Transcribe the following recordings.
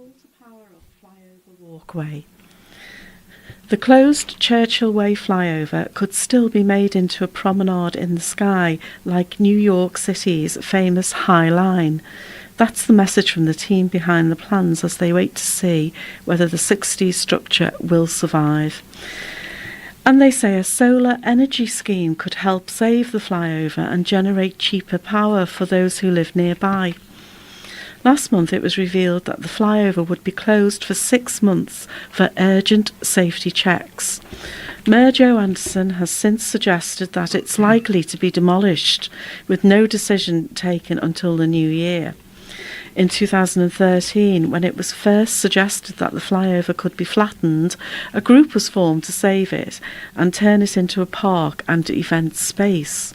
pull-to-power up flyover walkway. The closed Churchill Way flyover could still be made into a promenade in the sky, like New York City's famous High Line. That's the message from the team behind the plans as they wait to see whether the 60s structure will survive. And they say a solar energy scheme could help save the flyover and generate cheaper power for those who live nearby. Last month it was revealed that the flyover would be closed for 6 months for urgent safety checks. Mayor Joe Anderson has since suggested that it's likely to be demolished, with no decision taken until the new year. In 2013, when it was first suggested that the flyover could be flattened, a group was formed to save it and turn it into a park and event space.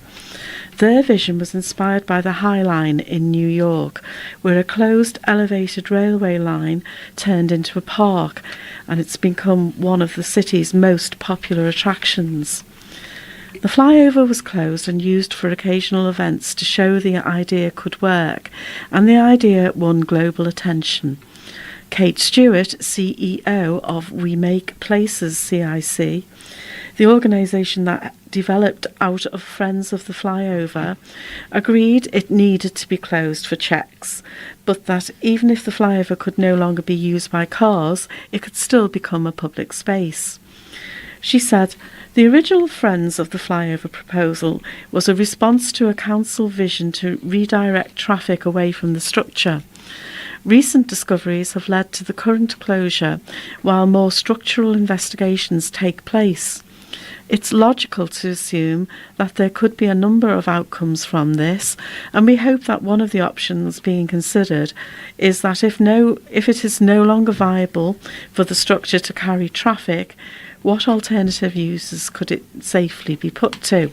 Their vision was inspired by the High Line in New York, where a closed elevated railway line turned into a park, and it's become one of the city's most popular attractions. The flyover was closed and used for occasional events to show the idea could work, and the idea won global attention. Kate Stewart, CEO of We Make Places CIC, the organisation that developed out of Friends of the Flyover, agreed it needed to be closed for checks, but that even if the flyover could no longer be used by cars, it could still become a public space. She said, "The original Friends of the Flyover proposal was a response to a council vision to redirect traffic away from the structure. Recent discoveries have led to the current closure, while more structural investigations take place. It's logical to assume that there could be a number of outcomes from this, and we hope that one of the options being considered is that if it is no longer viable for the structure to carry traffic, what alternative uses could it safely be put to?"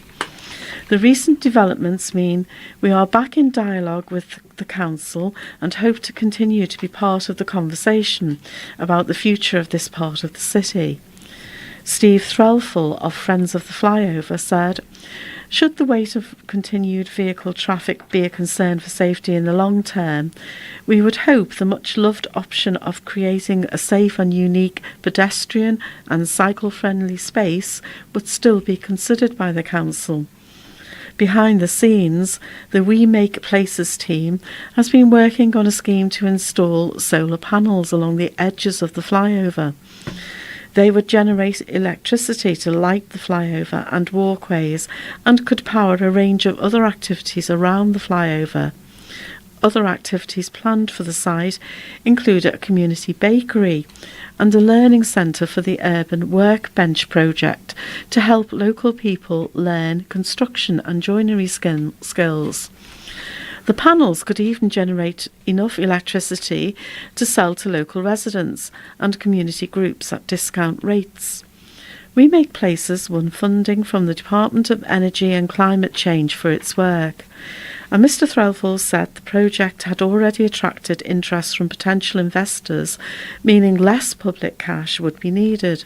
The recent developments mean we are back in dialogue with the council and hope to continue to be part of the conversation about the future of this part of the city. Steve Threlfall of Friends of the Flyover said, "Should the weight of continued vehicle traffic be a concern for safety in the long term, we would hope the much-loved option of creating a safe and unique pedestrian and cycle-friendly space would still be considered by the council." Behind the scenes, the We Make Places team has been working on a scheme to install solar panels along the edges of the flyover. They would generate electricity to light the flyover and walkways and could power a range of other activities around the flyover. Other activities planned for the site include a community bakery and a learning centre for the Urban Workbench project to help local people learn construction and joinery skills. The panels could even generate enough electricity to sell to local residents and community groups at discount rates. We Make Places won funding from the Department of Energy and Climate Change for its work, and Mr Threlfall said the project had already attracted interest from potential investors, meaning less public cash would be needed.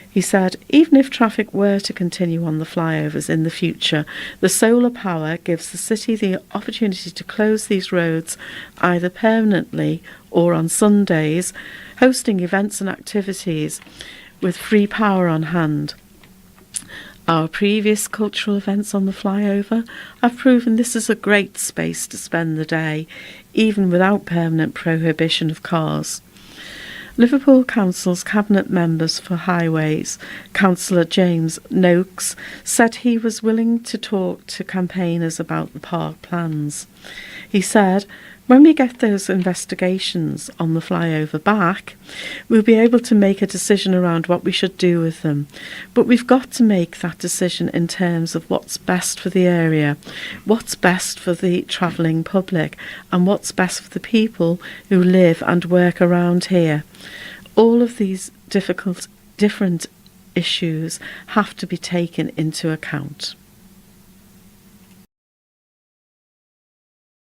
He said, "Even if traffic were to continue on the flyovers in the future, the solar power gives the city the opportunity to close these roads either permanently or on Sundays, hosting events and activities with free power on hand. Our previous cultural events on the flyover have proven this is a great space to spend the day, even without permanent prohibition of cars." Liverpool Council's Cabinet Members for Highways, Councillor James Noakes, said he was willing to talk to campaigners about the park plans. He said, "When we get those investigations on the flyover back, we'll be able to make a decision around what we should do with them. But we've got to make that decision in terms of what's best for the area, what's best for the travelling public, and what's best for the people who live and work around here. All of these different issues have to be taken into account."